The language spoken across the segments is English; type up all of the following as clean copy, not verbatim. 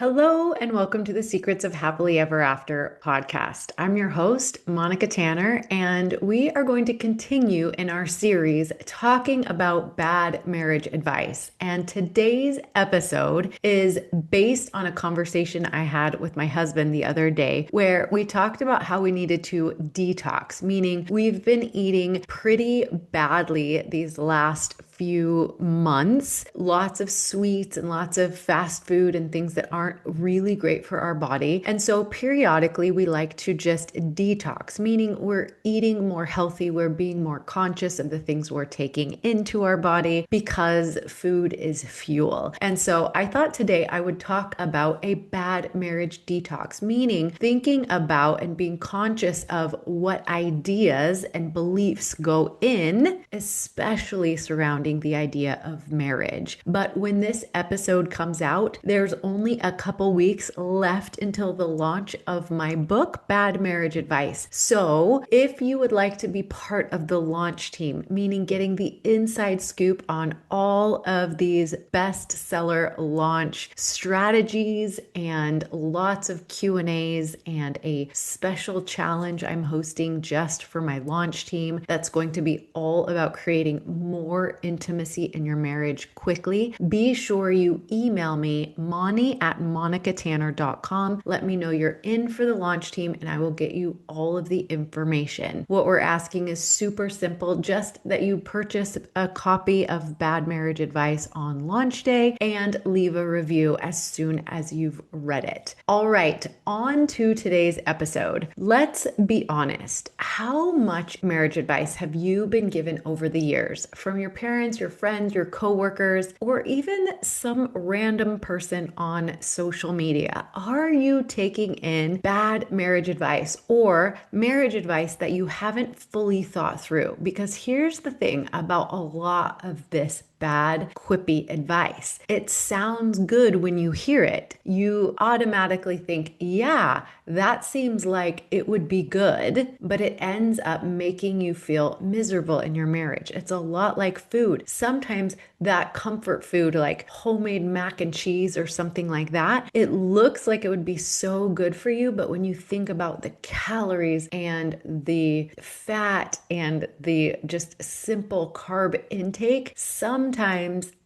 Hello, and welcome to the Secrets of Happily Ever After podcast. I'm your host, Monica Tanner, and we are going to continue in our series talking about bad marriage advice. And today's episode is based on a conversation I had with my husband the other day, where we talked about how we needed to detox, meaning we've been eating pretty badly these last few months, lots of sweets and lots of fast food and things that aren't really great for our body. And so periodically we like to just detox, meaning we're eating more healthy, we're being more conscious of the things we're taking into our body because food is fuel. And so I thought today I would talk about a bad marriage detox, meaning thinking about and being conscious of what ideas and beliefs go in, especially surrounding the idea of marriage. But when this episode comes out, there's only a couple weeks left until the launch of my book, Bad Marriage Advice. So if you would like to be part of the launch team, meaning getting the inside scoop on all of these bestseller launch strategies and lots of Q&As and a special challenge I'm hosting just for my launch team that's going to be all about creating more intimacy in your marriage quickly, be sure you email me, moni@monicatanner.com. Let me know you're in for the launch team and I will get you all of the information. What we're asking is super simple, just that you purchase a copy of Bad Marriage Advice on launch day and leave a review as soon as you've read it. All right, on to today's episode. Let's be honest. How much marriage advice have you been given over the years from your parents, your friends, your coworkers, or even some random person on social media? Are you taking in bad marriage advice or marriage advice that you haven't fully thought through? Because here's the thing about a lot of this bad, quippy advice. It sounds good when you hear it. You automatically think, yeah, that seems like it would be good, but it ends up making you feel miserable in your marriage. It's a lot like food. Sometimes that comfort food, like homemade mac and cheese or something like that, it looks like it would be so good for you, but when you think about the calories and the fat and the just simple carb intake, sometimes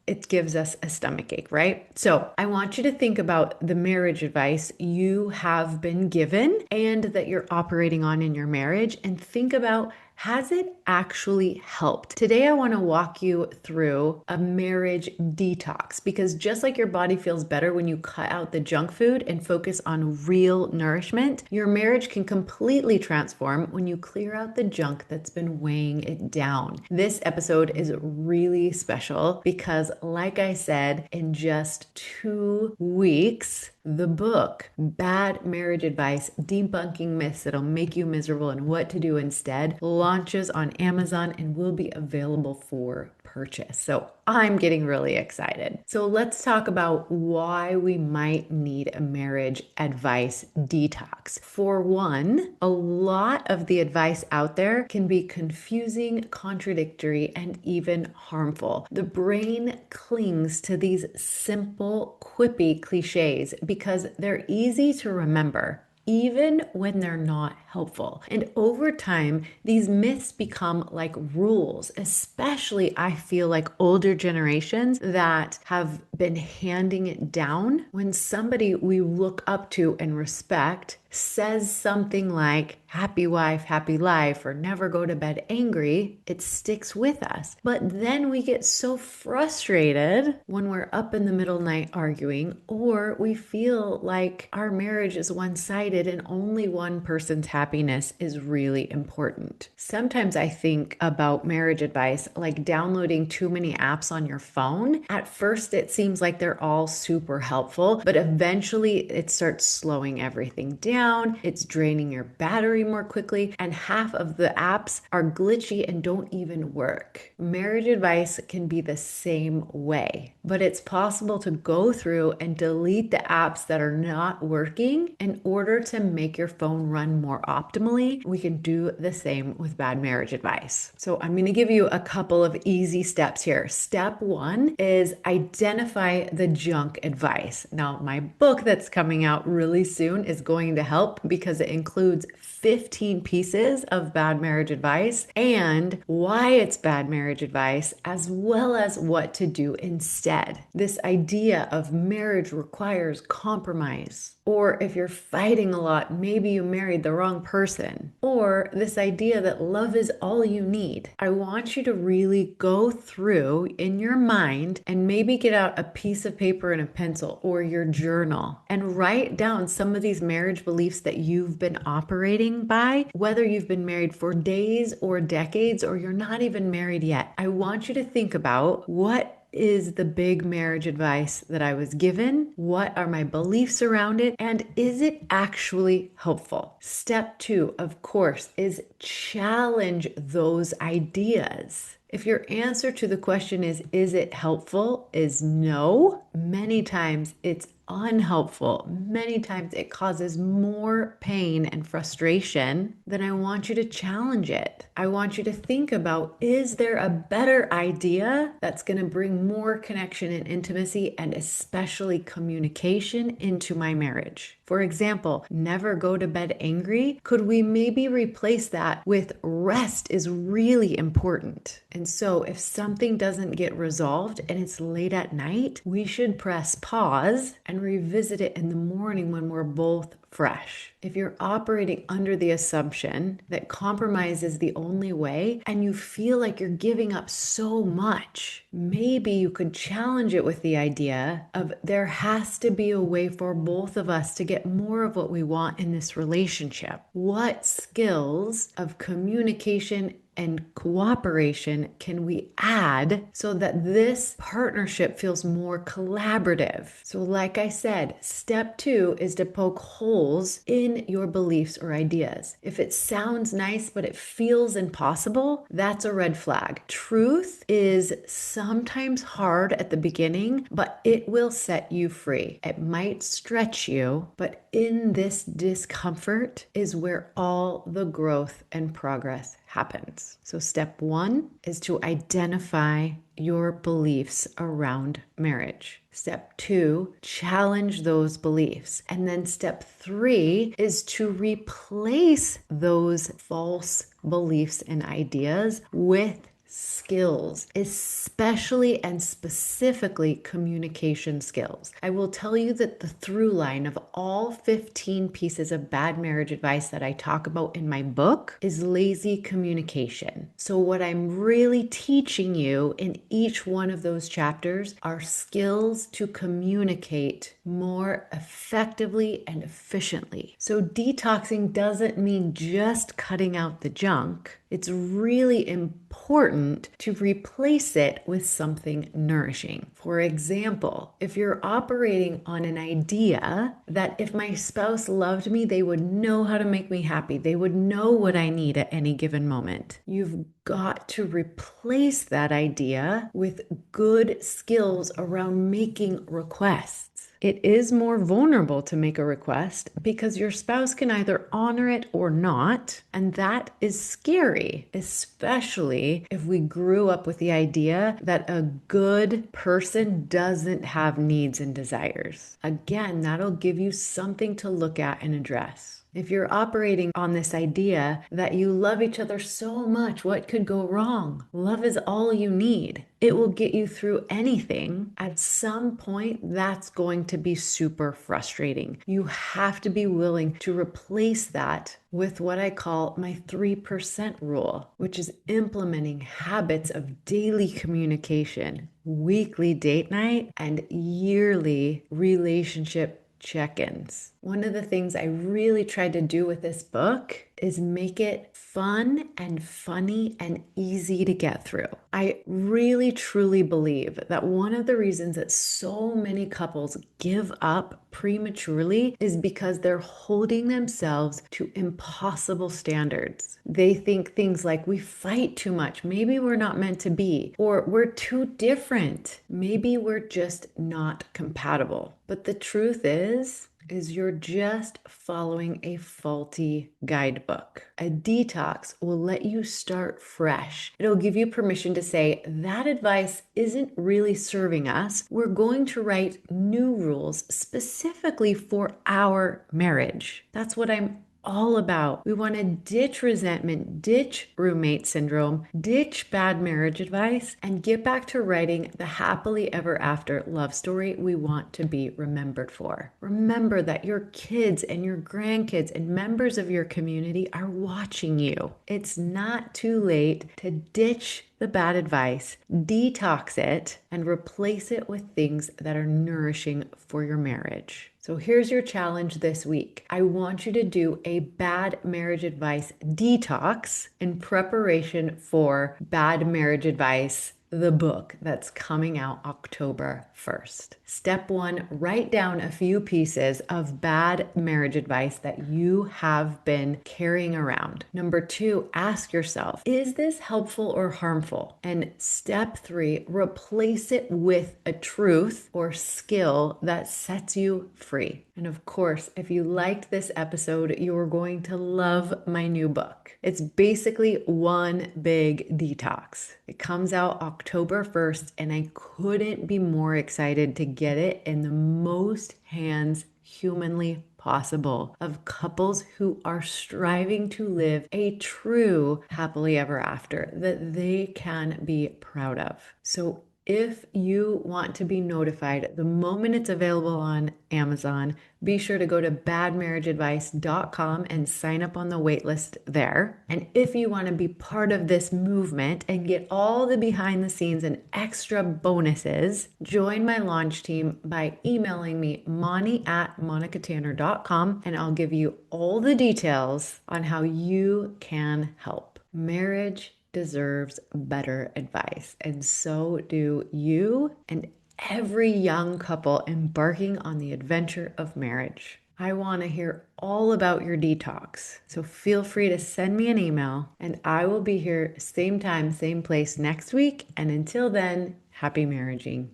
it gives us a stomach ache, right? So I want you to think about the marriage advice you have been given and that you're operating on in your marriage, and think about, has it actually helped? Today, I want to walk you through a marriage detox, because just like your body feels better when you cut out the junk food and focus on real nourishment, your marriage can completely transform when you clear out the junk that's been weighing it down. This episode is really special because, like I said, in just 2 weeks, the book, Bad Marriage Advice, Debunking Myths That'll Make You Miserable and What to Do Instead, launches on Amazon and will be available for purchase. So I'm getting really excited. So let's talk about why we might need a marriage advice detox. For one, a lot of the advice out there can be confusing, contradictory, and even harmful. The brain clings to these simple, quippy cliches because they're easy to remember, even when they're not helpful. And over time, these myths become like rules, especially I feel like older generations that have been handing it down. When somebody we look up to and respect says something like happy wife, happy life, or never go to bed angry, it sticks with us. But then we get so frustrated when we're up in the middle of the night arguing, or we feel like our marriage is one-sided and only one person's happiness is really important. Sometimes I think about marriage advice like downloading too many apps on your phone. At first, it seems like they're all super helpful, but eventually it starts slowing everything down. It's draining your battery more quickly, and half of the apps are glitchy and don't even work. Marriage advice can be the same way, but it's possible to go through and delete the apps that are not working in order to make your phone run more optimally. We can do the same with bad marriage advice. So I'm going to give you a couple of easy steps here. Step one is identify identify the junk advice. Now, my book that's coming out really soon is going to help because it includes 15 pieces of bad marriage advice and why it's bad marriage advice, as well as what to do instead. This idea of marriage requires compromise. Or if you're fighting a lot, maybe you married the wrong person. Or this idea that love is all you need. I want you to really go through in your mind and maybe get out a piece of paper and a pencil or your journal and write down some of these marriage beliefs that you've been operating by, whether you've been married for days or decades or you're not even married yet. I want you to think about what is the big marriage advice that I was given? What are my beliefs around it? And is it actually helpful? Step 2, of course, is challenge those ideas. If your answer to the question is it helpful, is no, many times it's unhelpful. Many times it causes more pain and frustration. Then I want you to challenge it. I want you to think about, is there a better idea that's going to bring more connection and intimacy and especially communication into my marriage? For example, never go to bed angry. Could we maybe replace that with rest is really important? And so if something doesn't get resolved and it's late at night, we should press pause and revisit it in the morning when we're both fresh. If you're operating under the assumption that compromise is the only way and you feel like you're giving up so much, maybe you could challenge it with the idea of there has to be a way for both of us to get more of what we want in this relationship. What skills of communication and cooperation can we add so that this partnership feels more collaborative? So like I said, step 2 is to poke holes in your beliefs or ideas. If it sounds nice but it feels impossible, that's a red flag. Truth is sometimes hard at the beginning, but it will set you free. It might stretch you, but in this discomfort is where all the growth and progress happens. So step 1 is to identify your beliefs around marriage. Step 2, challenge those beliefs. And then step 3 is to replace those false beliefs and ideas with skills, especially and specifically communication skills. I will tell you that the through line of all 15 pieces of bad marriage advice that I talk about in my book is lazy communication. So what I'm really teaching you in each one of those chapters are skills to communicate more effectively and efficiently. So detoxing doesn't mean just cutting out the junk. It's really important to replace it with something nourishing. For example, if you're operating on an idea that if my spouse loved me, they would know how to make me happy, they would know what I need at any given moment, you've got to replace that idea with good skills around making requests. It is more vulnerable to make a request because your spouse can either honor it or not, and that is scary, especially if we grew up with the idea that a good person doesn't have needs and desires. Again, that'll give you something to look at and address. If you're operating on this idea that you love each other so much, what could go wrong? Love is all you need. It will get you through anything. At some point, that's going to be super frustrating. You have to be willing to replace that with what I call my 3% rule, which is implementing habits of daily communication, weekly date night, and yearly relationship check-ins. One of the things I really tried to do with this book is make it fun and funny and easy to get through. I really truly believe that one of the reasons that so many couples give up prematurely is because they're holding themselves to impossible standards. They think things like, we fight too much, maybe we're not meant to be, or we're too different, maybe we're just not compatible. But the truth is, is you're just following a faulty guidebook. A detox will let you start fresh. It'll give you permission to say, that advice isn't really serving us. We're going to write new rules specifically for our marriage. That's what I'm all about. We want to ditch resentment, ditch roommate syndrome, ditch bad marriage advice, and get back to writing the happily ever after love story we want to be remembered for. Remember that your kids and your grandkids and members of your community are watching you. It's not too late to ditch the bad advice, detox it, and replace it with things that are nourishing for your marriage. So here's your challenge this week. I want you to do a bad marriage advice detox in preparation for bad marriage advice, the book that's coming out October 1st. Step one, write down a few pieces of bad marriage advice that you have been carrying around. Number two, ask yourself, is this helpful or harmful? And step three, replace it with a truth or skill that sets you free. And of course, if you liked this episode, you're going to love my new book. It's basically one big detox. It comes out October 1st, and I couldn't be more excited to get it in the most hands humanly possible of couples who are striving to live a true happily ever after that they can be proud of. So if you want to be notified the moment it's available on Amazon, be sure to go to badmarriageadvice.com and sign up on the waitlist there. And if you want to be part of this movement and get all the behind the scenes and extra bonuses, join my launch team by emailing me, moni@monicatanner.com, and I'll give you all the details on how you can help. Marriage deserves better advice, and so do you and every young couple embarking on the adventure of marriage. I want to hear all about your detox, so feel free to send me an email, and I will be here same time, same place next week. And until then, happy marriaging.